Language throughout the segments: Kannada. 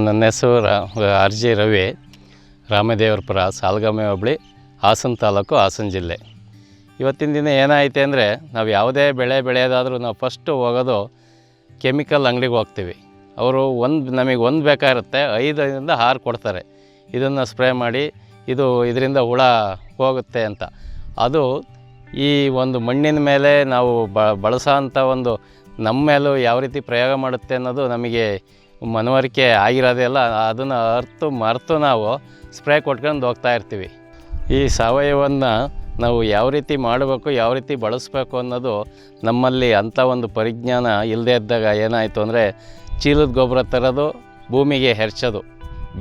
ನನ್ನ ಹೆಸರು ಆರ್ ಜಿ ರವಿ, ರಾಮದೇವರಪುರ, ಸಾಲಗಾಮೆ ಹೋಬಳಿ, ಹಾಸನ ತಾಲೂಕು, ಹಾಸನ ಜಿಲ್ಲೆ. ಇವತ್ತಿನ ದಿನ ಏನಾಯಿತು ಅಂದರೆ, ನಾವು ಯಾವುದೇ ಬೆಳೆ ಬೆಳೆಯೋದಾದರೂ ನಾವು ಫಸ್ಟು ಹೋಗೋದು ಕೆಮಿಕಲ್ ಅಂಗಡಿಗೆ ಹೋಗ್ತೀವಿ. ಅವರು ನಮಗೆ ಒಂದು ಬೇಕಾಗಿರುತ್ತೆ, 5ರಿಂದ 6 ಕೊಡ್ತಾರೆ. ಇದನ್ನು ಸ್ಪ್ರೇ ಮಾಡಿ, ಇದರಿಂದ ಹುಳ ಹೋಗುತ್ತೆ ಅಂತ. ಅದು ಈ ಒಂದು ಮಣ್ಣಿನ ಮೇಲೆ ನಾವು ಬಳಸೋ ಅಂಥ ಒಂದು ನಮ್ಮ ಮೇಲೂ ಯಾವ ರೀತಿ ಪ್ರಯೋಗ ಮಾಡುತ್ತೆ ಅನ್ನೋದು ನಮಗೆ ಮನವರಿಕೆ ಆಗಿರೋದಿಲ್ಲ. ಅದನ್ನು ಮರೆತು ನಾವು ಸ್ಪ್ರೇ ಕೊಟ್ಕೊಂಡು ಹೋಗ್ತಾ ಇರ್ತೀವಿ. ಈ ಸಾವಯವವನ್ನು ನಾವು ಯಾವ ರೀತಿ ಮಾಡಬೇಕು, ಯಾವ ರೀತಿ ಬಳಸಬೇಕು ಅನ್ನೋದು ನಮ್ಮಲ್ಲಿ ಅಂಥ ಒಂದು ಪರಿಜ್ಞಾನ ಇಲ್ಲದೇ ಇದ್ದಾಗ ಏನಾಯಿತು ಅಂದರೆ, ಚೀಲದ ಗೊಬ್ಬರ ತರೋದು, ಭೂಮಿಗೆ ಹೆರ್ಚೋದು,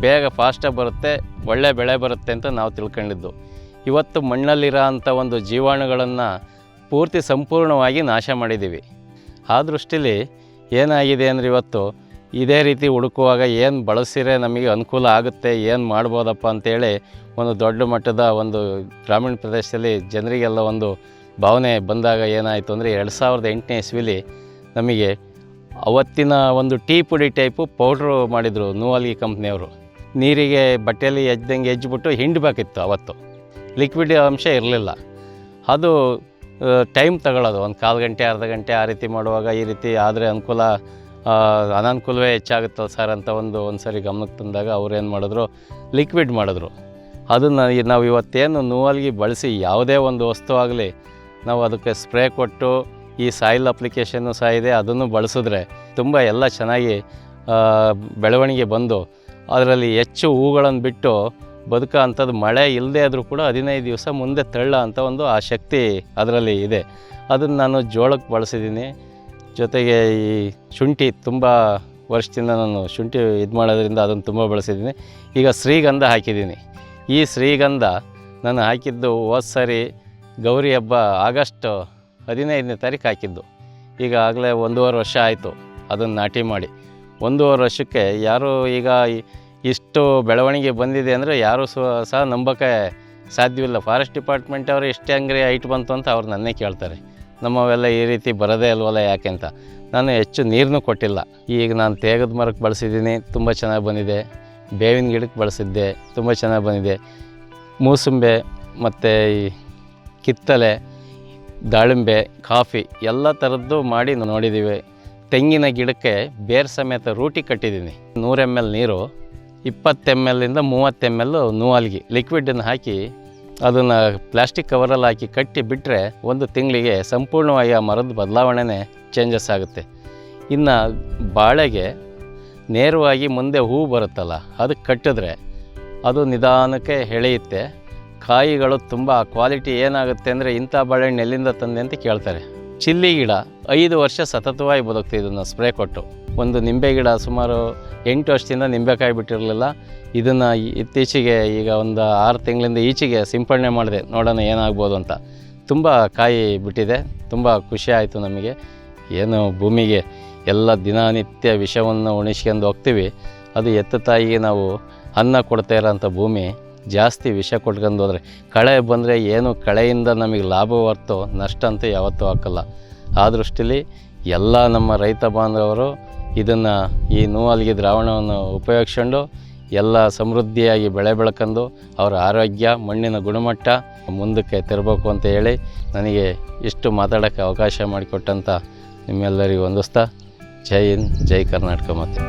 ಬೇಗ ಫಾಸ್ಟಾಗಿ ಬರುತ್ತೆ, ಒಳ್ಳೆ ಬೆಳೆ ಬರುತ್ತೆ ಅಂತ ನಾವು ತಿಳ್ಕೊಂಡಿದ್ದು. ಇವತ್ತು ಮಣ್ಣಲ್ಲಿರೋ ಅಂಥ ಒಂದು ಜೀವಾಣುಗಳನ್ನು ಪೂರ್ತಿ ಸಂಪೂರ್ಣವಾಗಿ ನಾಶ ಮಾಡಿದ್ದೀವಿ. ಆ ದೃಷ್ಟಿಲಿ ಏನಾಗಿದೆ ಅಂದರೆ, ಇವತ್ತು ಇದೇ ರೀತಿ ಹುಡುಕುವಾಗ ಏನು ಬಳಸಿದರೆ ನಮಗೆ ಅನುಕೂಲ ಆಗುತ್ತೆ, ಏನು ಮಾಡ್ಬೋದಪ್ಪ ಅಂಥೇಳಿ ಒಂದು ದೊಡ್ಡ ಮಟ್ಟದ ಒಂದು ಗ್ರಾಮೀಣ ಪ್ರದೇಶದಲ್ಲಿ ಜನರಿಗೆಲ್ಲ ಒಂದು ಭಾವನೆ ಬಂದಾಗ ಏನಾಯಿತು ಅಂದರೆ, 2008ನೇ ಇಸ್ವಿಲಿ ನಮಗೆ ಅವತ್ತಿನ ಒಂದು ಟೀ ಪುಡಿ ಟೈಪು ಪೌಡ್ರು ಮಾಡಿದರು ನೂವಲ್ಗಿ ಕಂಪ್ನಿಯವರು. ನೀರಿಗೆ ಬಟ್ಟೆಯಲ್ಲಿ ಎಜ್ಜಿಬಿಟ್ಟು ಹಿಂಡಬೇಕಿತ್ತು. ಅವತ್ತು ಲಿಕ್ವಿಡ್ ಅಂಶ ಇರಲಿಲ್ಲ. ಅದು ಟೈಮ್ ತಗೊಳ್ಳೋದು, ಒಂದು 1/4 ಗಂಟೆ, ಅರ್ಧ ಗಂಟೆ ಆ ರೀತಿ ಮಾಡುವಾಗ ಈ ರೀತಿ ಆದರೆ ಅನಾನುಕೂಲವೇ ಹೆಚ್ಚಾಗುತ್ತಲ್ಲ ಸರ್ ಅಂತ ಒಂದು ಸರಿ ಗಮನಕ್ಕೆ ತಂದಾಗ ಅವ್ರೇನು ಮಾಡಿದ್ರು, ಲಿಕ್ವಿಡ್ ಮಾಡಿದ್ರು. ಅದನ್ನು ನಾವು ಇವತ್ತೇನು ನೂವಲ್ಗಿ ಬಳಸಿ ಯಾವುದೇ ಒಂದು ವಸ್ತು ಆಗಲಿ ನಾವು ಅದಕ್ಕೆ ಸ್ಪ್ರೇ ಕೊಟ್ಟು, ಈ ಸಾಯಿಲ್ ಅಪ್ಲಿಕೇಶನ್ನು ಸಹ ಇದೆ, ಅದನ್ನು ಬಳಸಿದ್ರೆ ತುಂಬ ಎಲ್ಲ ಚೆನ್ನಾಗಿ ಬೆಳವಣಿಗೆ ಬಂದು ಅದರಲ್ಲಿ ಹೆಚ್ಚು ಹೂಗಳನ್ನು ಬಿಟ್ಟು ಬದುಕೋ ಅಂಥದ್ದು, ಮಳೆ ಇಲ್ಲದೆ ಆದರೂ ಕೂಡ 15 ದಿವಸ ಮುಂದೆ ತಳ್ಳೋ ಅಂಥ ಒಂದು ಆ ಶಕ್ತಿ ಅದರಲ್ಲಿ ಇದೆ. ಅದನ್ನು ನಾನು ಜೋಳಕ್ಕೆ ಬಳಸಿದ್ದೀನಿ. ಜೊತೆಗೆ ಈ ಶುಂಠಿ ತುಂಬ ವರ್ಷದಿಂದ ನಾನು ಶುಂಠಿ ಮಾಡೋದ್ರಿಂದ ಅದನ್ನು ತುಂಬ ಬಳಸಿದ್ದೀನಿ. ಈಗ ಶ್ರೀಗಂಧ ಹಾಕಿದ್ದೀನಿ. ಈ ಶ್ರೀಗಂಧ ನಾನು ಹಾಕಿದ್ದು ಹೋದ ಸಾರಿ ಗೌರಿ ಹಬ್ಬ ಆಗಸ್ಟ್ 15ನೇ ತಾರೀಕು ಹಾಕಿದ್ದು. ಈಗ ಆಗಲೇ 1.5 ವರ್ಷ ಆಯಿತು ಅದನ್ನು ನಾಟಿ ಮಾಡಿ. 1.5 ವರ್ಷಕ್ಕೆ ಯಾರು ಈಗ ಇಷ್ಟು ಬೆಳವಣಿಗೆ ಬಂದಿದೆ ಅಂದರೆ ಯಾರೂ ಸಹ ನಂಬೋಕ್ಕೆ ಸಾಧ್ಯವಿಲ್ಲ. ಫಾರೆಸ್ಟ್ ಡಿಪಾರ್ಟ್ಮೆಂಟ್ ಅವರು ಎಷ್ಟೇ ಅಂಗಡಿ ಹೈಟ್ ಬಂತು ಅಂತ ಅವ್ರು ನನ್ನೇ ಕೇಳ್ತಾರೆ, ನಮ್ಮವೆಲ್ಲ ಈ ರೀತಿ ಬರೋದೇ ಅಲ್ವಲ್ಲ ಯಾಕೆ ಅಂತ. ನಾನು ಹೆಚ್ಚು ನೀರನ್ನೂ ಕೊಟ್ಟಿಲ್ಲ. ಈಗ ನಾನು ತೇಗದ ಮರಕ್ಕೆ ಬಳಸಿದ್ದೀನಿ, ತುಂಬ ಚೆನ್ನಾಗಿ ಬಂದಿದೆ. ಬೇವಿನ ಗಿಡಕ್ಕೆ ಬಳಸಿದ್ದೆ, ತುಂಬ ಚೆನ್ನಾಗಿ ಬಂದಿದೆ. ಮೂಸಂಬೆ ಮತ್ತು ಈ ಕಿತ್ತಲೆ, ದಾಳಿಂಬೆ, ಕಾಫಿ ಎಲ್ಲ ಥರದ್ದು ಮಾಡಿ ನೋಡಿದ್ದೀವಿ. ತೆಂಗಿನ ಗಿಡಕ್ಕೆ ಬೇರು ಸಮೇತ ರೂಟಿ ಕಟ್ಟಿದ್ದೀನಿ. 100 ml ನೀರು, 20 ml 30 ml ನೂವಲ್ಗಿ ಲಿಕ್ವಿಡನ್ನು ಹಾಕಿ ಅದನ್ನು ಪ್ಲಾಸ್ಟಿಕ್ ಕವರಲ್ಲಿ ಹಾಕಿ ಕಟ್ಟಿ ಬಿಟ್ಟರೆ 1 ತಿಂಗಳಿಗೆ ಸಂಪೂರ್ಣವಾಗಿ ಆ ಮರದ ಬದಲಾವಣೆನೇ ಚೇಂಜಸ್ ಆಗುತ್ತೆ. ಇನ್ನು ಬಾಳೆಗೆ ನೇರವಾಗಿ ಮುಂದೆ ಹೂವು ಬರುತ್ತಲ್ಲ, ಅದಕ್ಕೆ ಕಟ್ಟಿದ್ರೆ ಅದು ನಿಧಾನಕ್ಕೆ ಎಳೆಯುತ್ತೆ. ಕಾಯಿಗಳು ತುಂಬ ಕ್ವಾಲಿಟಿ ಏನಾಗುತ್ತೆ ಅಂದರೆ, ಇಂಥ ಬಾಳೆಹಣ್ಣು ಎಲ್ಲಿಂದ ತಂದೆ ಅಂತ ಕೇಳ್ತಾರೆ. ಚಿಲ್ಲಿ ಗಿಡ 5 ವರ್ಷ ಸತತವಾಗಿ ಬದುಕ್ತೀವಿ ಇದನ್ನು ಸ್ಪ್ರೇ ಕೊಟ್ಟು. ಒಂದು ನಿಂಬೆ ಗಿಡ ಸುಮಾರು 8 ವರ್ಷದಿಂದ ನಿಂಬೆಕಾಯಿ ಬಿಟ್ಟಿರಲಿಲ್ಲ. ಇದನ್ನು ಇತ್ತೀಚೆಗೆ ಈಗ ಒಂದು 6 ತಿಂಗಳಿಂದ ಈಚೆಗೆ ಸಿಂಪಡಣೆ ಮಾಡಿದೆ, ನೋಡೋಣ ಏನಾಗ್ಬೋದು ಅಂತ. ತುಂಬ ಕಾಯಿ ಬಿಟ್ಟಿದೆ. ತುಂಬ ಖುಷಿ ಆಯಿತು ನಮಗೆ. ಏನು ಭೂಮಿಗೆ ಎಲ್ಲ ದಿನನಿತ್ಯ ವಿಷವನ್ನು ಉಣಿಸ್ಕೊಂಡು ಹೋಗ್ತೀವಿ, ಅದು ಎತ್ತ ತಾಯಿಗೆ ನಾವು ಅನ್ನ ಕೊಡ್ತಾ ಇರೋಂಥ ಭೂಮಿ ಜಾಸ್ತಿ ವಿಷ ಕೊಟ್ಕೊಂಡು ಹೋದರೆ, ಕಳೆ ಬಂದರೆ ಏನು ಕಳೆಯಿಂದ ನಮಗೆ ಲಾಭ ಹೊರ್ತು ನಷ್ಟ ಅಂತೂ ಯಾವತ್ತೂ ಹಾಕಲ್ಲ. ಆ ದೃಷ್ಟಿಲಿ ಎಲ್ಲ ನಮ್ಮ ರೈತ ಬಾಂಧವರು ಇದನ್ನು, ಈ ನೂವಲ್ಗಿ ದ್ರಾವಣವನ್ನು ಉಪಯೋಗಿಸ್ಕೊಂಡು ಎಲ್ಲ ಸಮೃದ್ಧಿಯಾಗಿ ಬೆಳೆ ಬೆಳ್ಕೊಂಡು ಅವರ ಆರೋಗ್ಯ, ಮಣ್ಣಿನ ಗುಣಮಟ್ಟ ಮುಂದಕ್ಕೆ ತರಬೇಕು ಅಂತ ಹೇಳಿ ನನಗೆ ಇಷ್ಟು ಮಾತಾಡೋಕ್ಕೆ ಅವಕಾಶ ಮಾಡಿಕೊಟ್ಟಂಥ ನಿಮ್ಮೆಲ್ಲರಿಗೂ ವಂದಿಸ್ತಾ, ಜೈ ಹಿಂದ್, ಜೈ ಕರ್ನಾಟಕ ಮಾತೆ.